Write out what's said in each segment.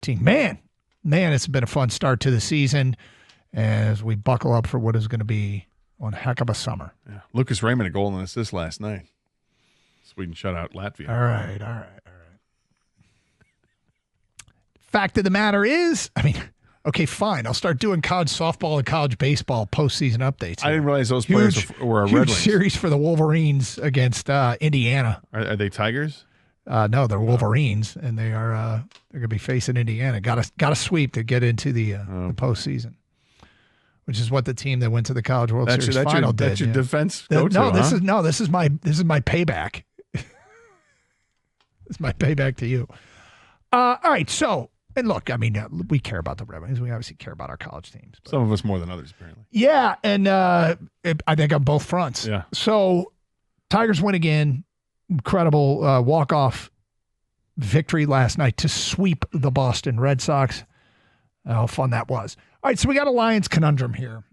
team. Man, it's been a fun start to the season as we buckle up for what is going to be one heck of a summer. Yeah. Lucas Raymond a goal and assist last night. Sweden shut out Latvia. All right. Fact of the matter is, okay, fine. I'll start doing college softball and college baseball postseason updates. I didn't realize those players were Red Wings. Series for the Wolverines against Indiana. Are they Tigers? No, they're Wolverines, and they're going to be facing Indiana. Got to sweep to get into the postseason, which is what the team that went to the College World Series final did. That's your defense. This is my payback. This is my payback to you. All right, so. And look, we care about the Red Wings. We obviously care about our college teams. But. Some of us more than others, apparently. Yeah, and I think on both fronts. Yeah. So, Tigers win again. Incredible walk-off victory last night to sweep the Boston Red Sox. How fun that was. All right, so we got a Lions conundrum here.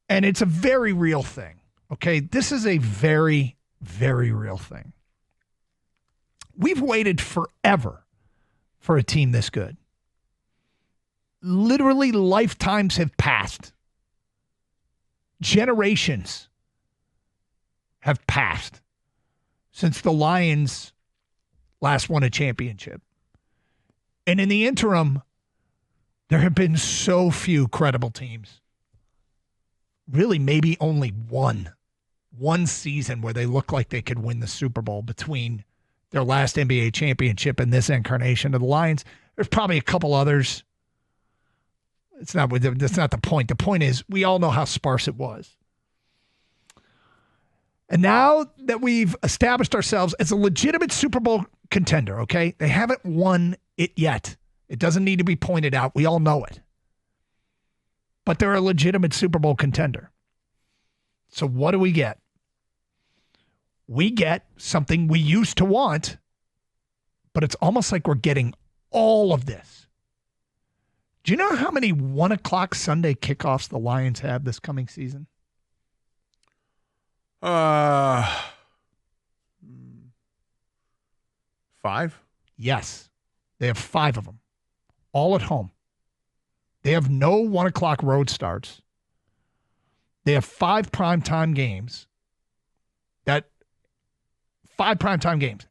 And it's a very real thing, okay? This is a very, very real thing. We've waited forever for a team this good. Literally lifetimes have passed. Generations have passed since the Lions last won a championship. And in the interim, there have been so few credible teams. Really, maybe only one season where they look like they could win the Super Bowl between their last NBA championship and this incarnation of the Lions. There's probably a couple others. That's not the point. The point is we all know how sparse it was. And now that we've established ourselves as a legitimate Super Bowl contender, okay? They haven't won it yet. It doesn't need to be pointed out. We all know it. But they're a legitimate Super Bowl contender. So what do we get? We get something we used to want, but it's almost like we're getting all of this. Do you know how many 1 o'clock Sunday kickoffs the Lions have this coming season? 5? Yes. They have 5 of them, all at home. They have no 1 o'clock road starts. They have 5 primetime games. 5 primetime games.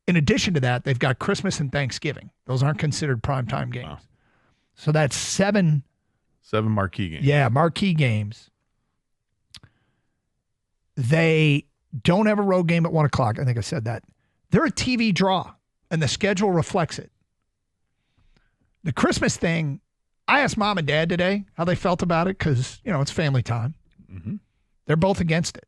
In addition to that, they've got Christmas and Thanksgiving. Those aren't considered primetime games. Wow. So that's 7 marquee games. Yeah, marquee games. They don't have a road game at 1 o'clock. I think I said that. They're a TV draw, and the schedule reflects it. The Christmas thing, I asked Mom and Dad today how they felt about it because, it's family time. Mm-hmm. They're both against it.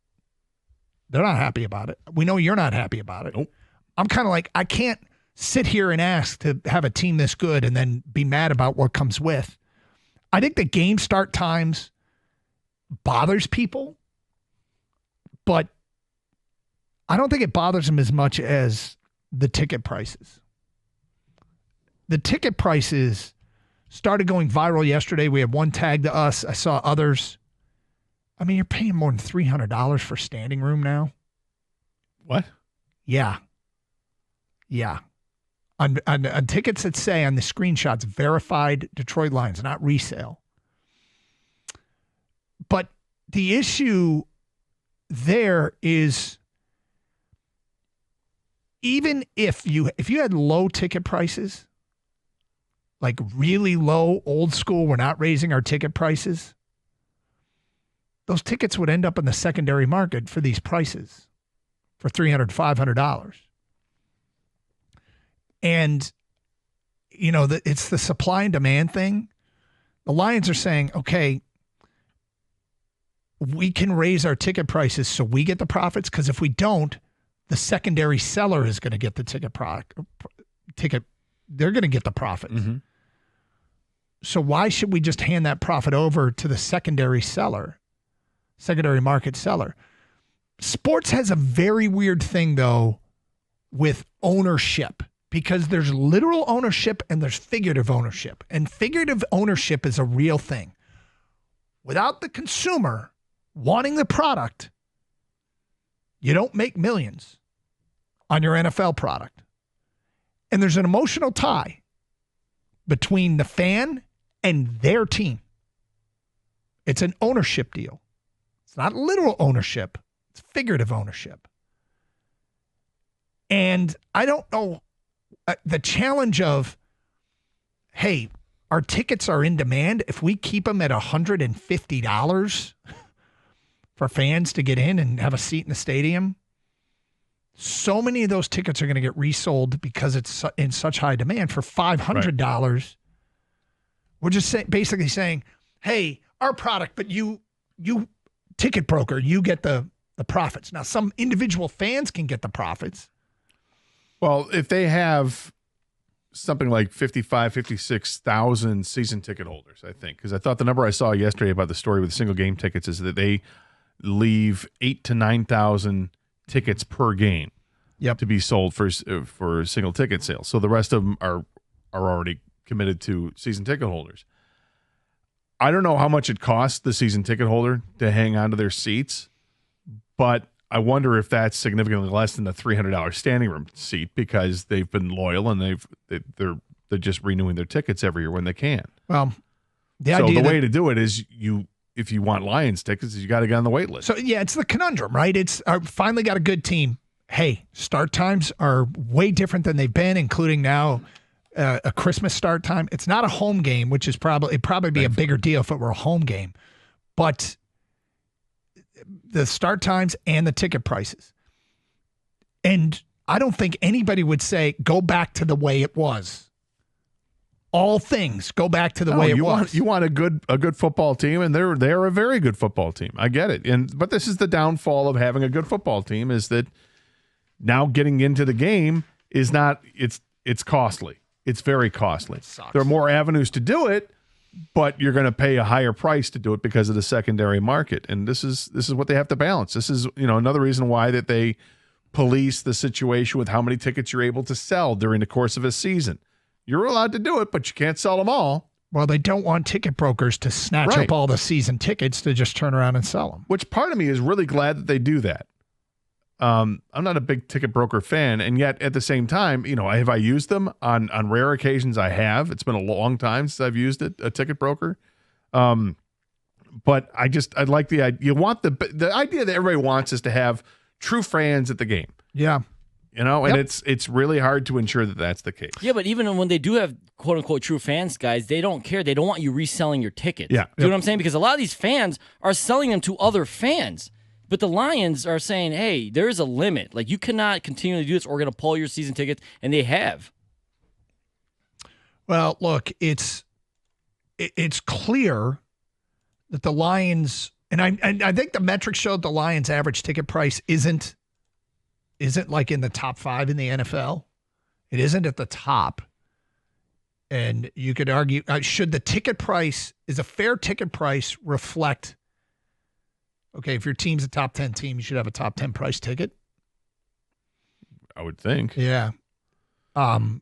They're not happy about it. We know you're not happy about it. Nope. I'm kind of like, I can't sit here and ask to have a team this good and then be mad about what comes with. I think the game start times bothers people, but I don't think it bothers them as much as the ticket prices. The ticket prices started going viral yesterday. We had one tagged to us. I saw others. You're paying more than $300 for standing room now. What? Yeah. On tickets that say on the screenshots, verified Detroit Lions, not resale. But the issue there is even if you had low ticket prices, like really low, old school, we're not raising our ticket prices, those tickets would end up in the secondary market for these prices for $300, $500. And, it's the supply and demand thing. The Lions are saying, okay, we can raise our ticket prices so we get the profits, because if we don't, the secondary seller is going to get the ticket. They're going to get the profits. Mm-hmm. So why should we just hand that profit over to the secondary market seller? Sports has a very weird thing, though, with ownership, because there's literal ownership and there's figurative ownership. And figurative ownership is a real thing. Without the consumer wanting the product, you don't make millions on your NFL product. And there's an emotional tie between the fan and their team. It's an ownership deal. It's not literal ownership. It's figurative ownership. And I don't know the challenge of, hey, our tickets are in demand. If we keep them at $150 for fans to get in and have a seat in the stadium, so many of those tickets are going to get resold because it's in such high demand for $500. Right. We're just basically saying, hey, our product, but you ticket broker, you get the profits. Now, some individual fans can get the profits. Well, if they have something like 56,000 season ticket holders, I think, because I thought the number I saw yesterday about the story with single game tickets is that they leave 8,000 to 9,000 tickets per game to be sold for single ticket sales. So the rest of them are already committed to season ticket holders. I don't know how much it costs the season ticket holder to hang on to their seats, but I wonder if that's significantly less than the $300 standing room seat because they've been loyal and they're just renewing their tickets every year when they can. Well, the way to do it is if you want Lions tickets, you got to get on the wait list. So yeah, it's the conundrum, right? It's finally got a good team. Hey, start times are way different than they've been, including now a Christmas start time. It's not a home game, which is probably be a bigger deal if it were a home game, but the start times and the ticket prices. And I don't think anybody would say, go back to the way it was. All things go back to the way it was. You want a good football team, and they're a very good football team. I get it. But this is the downfall of having a good football team is that now getting into the game is not, it's costly. It's very costly. There are more avenues to do it, but you're going to pay a higher price to do it because of the secondary market. And this is what they have to balance. This is, another reason why that they police the situation with how many tickets you're able to sell during the course of a season. You're allowed to do it, but you can't sell them all. Well, they don't want ticket brokers to snatch up all the season tickets to just turn around and sell them. Which part of me is really glad that they do that. I'm not a big ticket broker fan, and yet at the same time, have I used them on rare occasions? I have. It's been a long time since I've used a ticket broker. But I like the idea. You want the idea that everybody wants is to have true fans at the game. Yeah. And it's really hard to ensure that that's the case. Yeah, but even when they do have quote unquote true fans, guys, they don't care. They don't want you reselling your tickets. Yeah. You know what I'm saying? Because a lot of these fans are selling them to other fans. But the Lions are saying, hey, there is a limit. Like, you cannot continue to do this or we're going to pull your season tickets, and they have. Well, look, it's clear that the Lions, and I think the metrics showed the Lions' average ticket price isn't like in the top 5 in the NFL. It isn't at the top. And you could argue, should the ticket price, is a fair ticket price reflect, okay, if your team's a top 10 team, you should have a top 10 price ticket? I would think. Yeah. Now,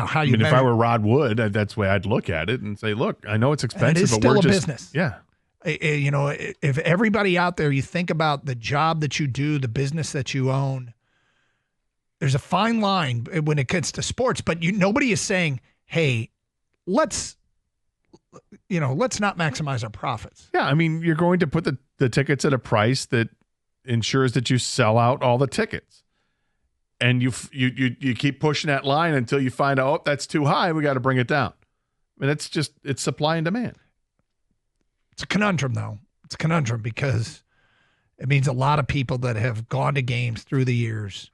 how you if I were Rod Wood, that's the way I'd look at it and say, look, I know it's expensive, it's but still we're a just business. Yeah. If everybody out there, you think about the job that you do, the business that you own, there's a fine line when it gets to sports, but nobody is saying, hey, let's not maximize our profits. Yeah, I mean, you're going to put the tickets at a price that ensures that you sell out all the tickets. And you keep pushing that line until you find out, that's too high, we got to bring it down. I mean, it's supply and demand. It's a conundrum, though. It's a conundrum because it means a lot of people that have gone to games through the years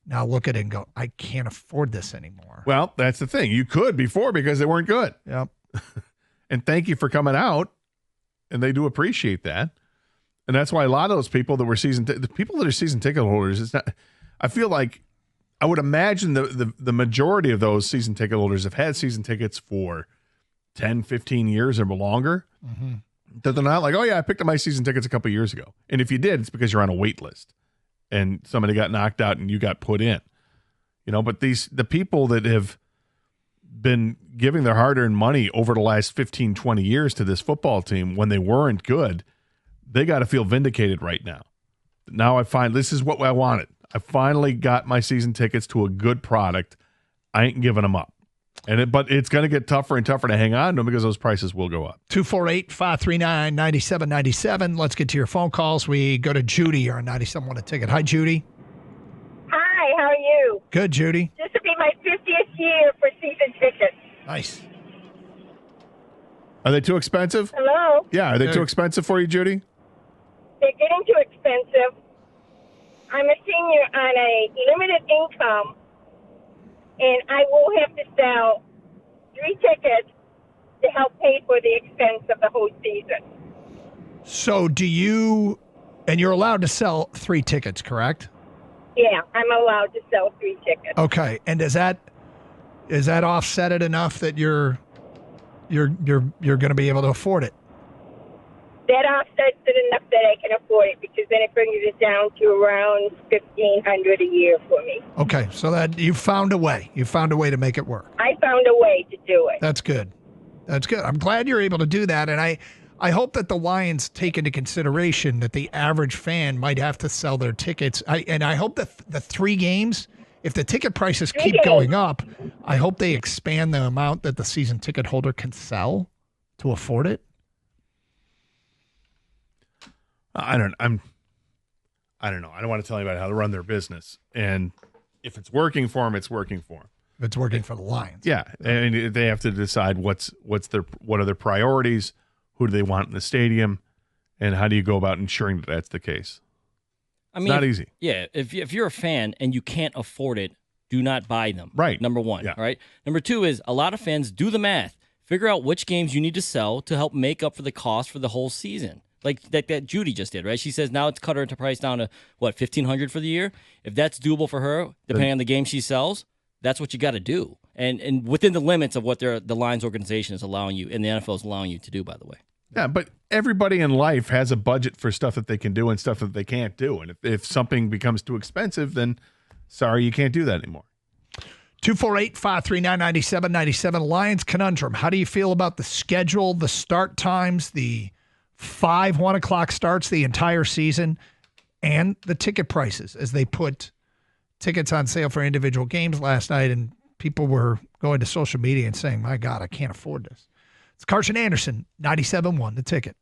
now look at it and go, I can't afford this anymore. Well, that's the thing. You could before because they weren't good. Yep. And thank you for coming out. And they do appreciate that. And that's why a lot of those people that were the people that are season ticket holders, it's not, I feel like I would imagine the majority of those season ticket holders have had season tickets for 10, 15 years or longer. Mm-hmm. That they're not like, oh yeah, I picked up my season tickets a couple years ago. And if you did, it's because you're on a wait list and somebody got knocked out and you got put in. But the people that have been giving their hard-earned money over the last 15, 20 years to this football team when they weren't good, they got to feel vindicated right now. Now I find this is what I wanted. I finally got my season tickets to a good product. I ain't giving them up. But it's going to get tougher and tougher to hang on to them because those prices will go up. 248-539-9797. Let's get to your phone calls. We go to Judy here on 97.1 A Ticket. Hi, Judy. Hi, how are you? Good, Judy. This will be my 50th year for season tickets. Nice. Are they too expensive? Hello? Yeah, are they too expensive for you, Judy? They're getting too expensive. I'm a senior on a limited income, and I will have to sell 3 tickets to help pay for the expense of the whole season. So and you're allowed to sell 3 tickets, correct? Yeah, I'm allowed to sell 3 tickets. Okay. And is that offset it enough that you're going to be able to afford it? That offsets it enough that I can afford it, because then it brings it down to around $1,500 a year for me. Okay, so that you found a way. You found a way to make it work. I found a way to do it. That's good. That's good. I'm glad you're able to do that, and I hope that the Lions take into consideration that the average fan might have to sell their tickets. I hope that the 3 games, if the ticket prices keep going up, I hope they expand the amount that the season ticket holder can sell to afford it. I don't know. I don't want to tell anybody how to run their business. And if it's working for them, it's working for them. If it's working for the Lions. Yeah. And they have to decide what are their priorities, who do they want in the stadium, and how do you go about ensuring that that's the case? It's not easy. Yeah. If you're a fan and you can't afford it, do not buy them. Right. Number 1. Yeah. All right. Number 2 is a lot of fans do the math. Figure out which games you need to sell to help make up for the cost for the whole season. Like that Judy just did, right? She says now it's cut her price down to, what, $1,500 for the year? If that's doable for her, depending on the game she sells, that's what you got to do. And within the limits of what the Lions organization is allowing you, and the NFL is allowing you to do, by the way. Yeah, but everybody in life has a budget for stuff that they can do and stuff that they can't do. And if something becomes too expensive, then sorry, you can't do that anymore. 248-539-9797. Lions Conundrum. How do you feel about the schedule, the start times, the 5 1 o'clock starts the entire season, and the ticket prices as they put tickets on sale for individual games last night, and people were going to social media and saying, my God, I can't afford this. It's Karsch and Anderson, 97.1 The Ticket.